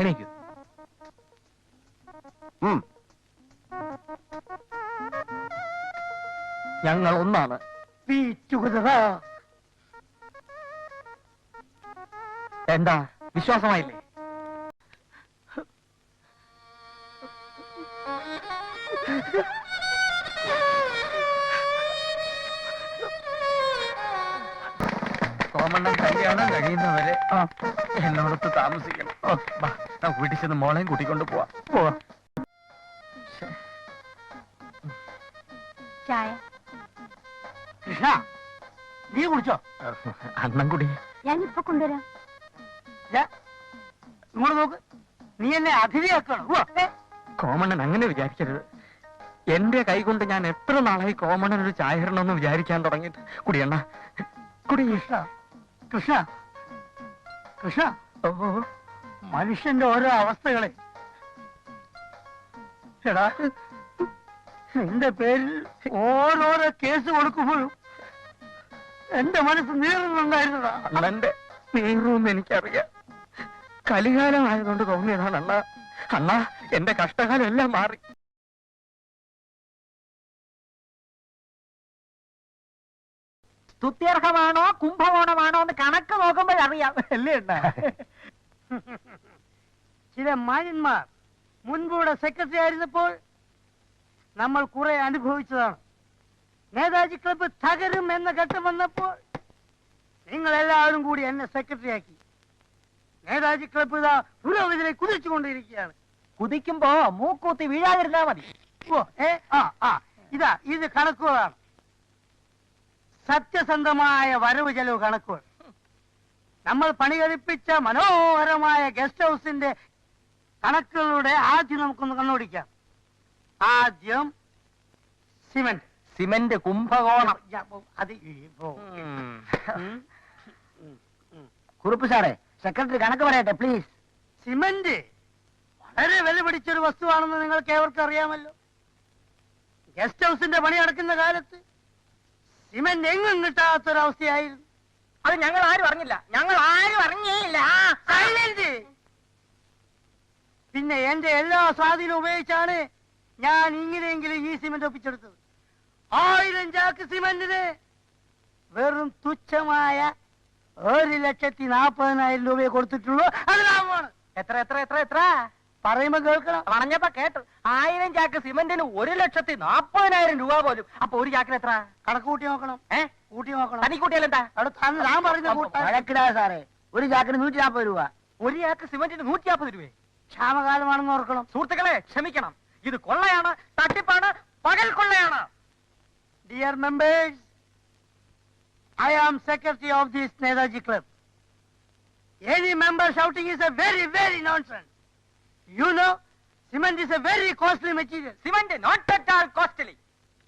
എണീക്കൂ. ഞങ്ങൾ ഒന്നാണ്. എന്താ വിശ്വാസമായില്ലേ? കോമണ്ണൻ കല്യാണം കഴിയുന്നവരെ എന്നോടൊത്ത് താമസിക്കണം. വീട്ടിൽ ചെന്ന് മോളെയും കൂട്ടിക്കൊണ്ട് പോവാ. ചായ കൃഷ്ണ, നീ കുടിച്ചോ? അണ്ണം കുടി. ഞാനിപ്പൊ കൊണ്ടുവരാം. ഇങ്ങോട്ട് നോക്ക്, നീ എന്നെ അതിഥിയാക്കണം. കോമണ്ണൻ അങ്ങനെ വിചാരിക്കരുത്. എന്റെ കൈ കൊണ്ട് ഞാൻ എത്ര നാളായി കോമണ്ണൻ ഒരു ചായ ഇടണമെന്ന് വിചാരിക്കാൻ തുടങ്ങിയിട്ട്. കുടിയണ്ണ കുടി. കൃഷ്ണ കൃഷ്ണ, മനുഷ്യന്റെ ഓരോ അവസ്ഥകളെ. എടാ, നിന്റെ പേരിൽ ഓരോരോ കേസ് കൊടുക്കുമ്പോഴും എന്റെ മനസ്സ് നീറുന്നുണ്ടായിരുന്നതാ. അണ്ണന്റെ നീറുമെന്ന് എനിക്കറിയാം. കലികാലമായതുകൊണ്ട് തോന്നിയതാണ് അണ്ണ. അണ്ണ, എന്റെ കഷ്ടകാലം എല്ലാം മാറി. സ്തുത്യർഹമാണോ കുംഭകോണമാണോ എന്ന് കണക്ക് നോക്കുമ്പോഴറിയാം അല്ലേ? ചില മാന്യന്മാർ മുൻപൂടെ സെക്രട്ടറി ആയിരുന്നപ്പോൾ നമ്മൾ കുറെ അനുഭവിച്ചതാണ്. നേതാജി ക്ലബ്ബ് തകരും എന്ന ഘട്ടം വന്നപ്പോൾ നിങ്ങൾ എല്ലാവരും കൂടി എന്നെ സെക്രട്ടറി ആക്കി. നേതാജി ക്ലബ്ബ് ഇതാ പുരോഗതിയെ കുതിച്ചുകൊണ്ടിരിക്കുകയാണ്. കുതിക്കുമ്പോ മൂക്കൂത്തി വീഴാതിരുന്നാ മതി. ഇത് കണക്കുകളാണ്. സത്യസന്ധമായ വരവ് ചെലവ് കണക്കുകൾ. നമ്മൾ പണി കഴിപ്പിച്ച മനോഹരമായ ഗസ്റ്റ് ഹൗസിന്റെ കണക്കുകളുടെ ആദ്യം നമുക്കൊന്ന് കണ്ണോടിക്കാം. ആദ്യം സിമന്റ് കുംഭകോണം. അത് കുറുപ്പ് സാറേ, സെക്രട്ടറി കണക്ക് പറയട്ടെ പ്ലീസ്. സിമന്റ് വളരെ വില പിടിച്ചൊരു വസ്തുവാണെന്ന് നിങ്ങൾക്ക് ഏവർക്കും അറിയാമല്ലോ. ഗസ്റ്റ് ഹൗസിന്റെ പണി നടക്കുന്ന കാലത്ത് സിമന്റ് എങ്ങും കിട്ടാത്തൊരവസ്ഥയായിരുന്നു. അത് ഞങ്ങൾ ആരും അറിഞ്ഞില്ല. പിന്നെ എന്റെ എല്ലാ സ്വാധീനവും ഉപയോഗിച്ചാണ് ഞാൻ ഇങ്ങനെയെങ്കിലും ഈ സിമന്റ് ഒപ്പിച്ചെടുത്തത്. 1000 ചാക്ക് സിമന്റിന് വെറും തുച്ഛമായ 1,40,000 രൂപയെ കൊടുത്തിട്ടുള്ളൂ. അത് ലാഭമാണ്. എത്ര പറയുമ്പോ കേൾക്കണം. പറഞ്ഞപ്പോ കേട്ടു. 1000 ചാക്ക് സിമന്റിന് 1,40,000 രൂപ പോലും. അപ്പൊ ഒരു ചാക്കിന് എത്ര? കണക്ക് കൂട്ടി നോക്കണം. കൂട്ടി നോക്കണം. തനി കൂട്ടിയാലെന്താ? ഞാൻ പറഞ്ഞിടാ സാറേ, ഒരു ചാക്കിന് 140 രൂപ. ഒരു ചാക്ക് സിമന്റിന് 140 രൂപ. ക്ഷാമകാലമാണെന്ന് ഓർക്കണം. സുഹൃത്തുക്കളെ ക്ഷമിക്കണം, ഇത് കൊള്ളയാണ്, തട്ടിപ്പാണ്, പകൽ കൊള്ളയാണ്. Dear members, I am secretary of this Netaji Club. Any member shouting is a very, very nonsense. You know, cement is a very costly material. Cement not at all costly.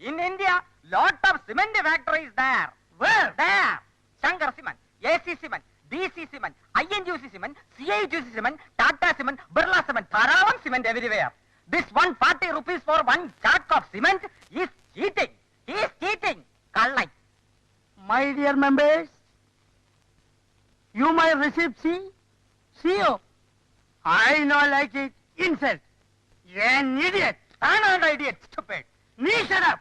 In India, lot of cement factories there. Where? There. Shankar Cement, AC Cement, DC Cement, INGC Cement, CIGC Cement, Tata Cement, Birla Cement, Tharavam Cement everywhere. This 140 rupees for one chunk of cement is cheating. He is cheating. Kallai. My dear members, you might receive CO. I know like it. Insult. You're an idiot. I'm not an idiot. Stupid. Me shut up.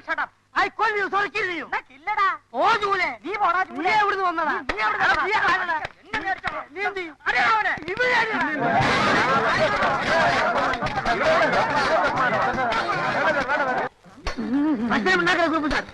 Shut up. I call you, so kill you. Killada. Oh, Jule. നീ പോടാ ജൂലേ. നീ എവിടുന്ന് വന്നടാ? നീ എവിടുന്ന് വന്നടാ? നീ എന്ത് ചെയ്യും?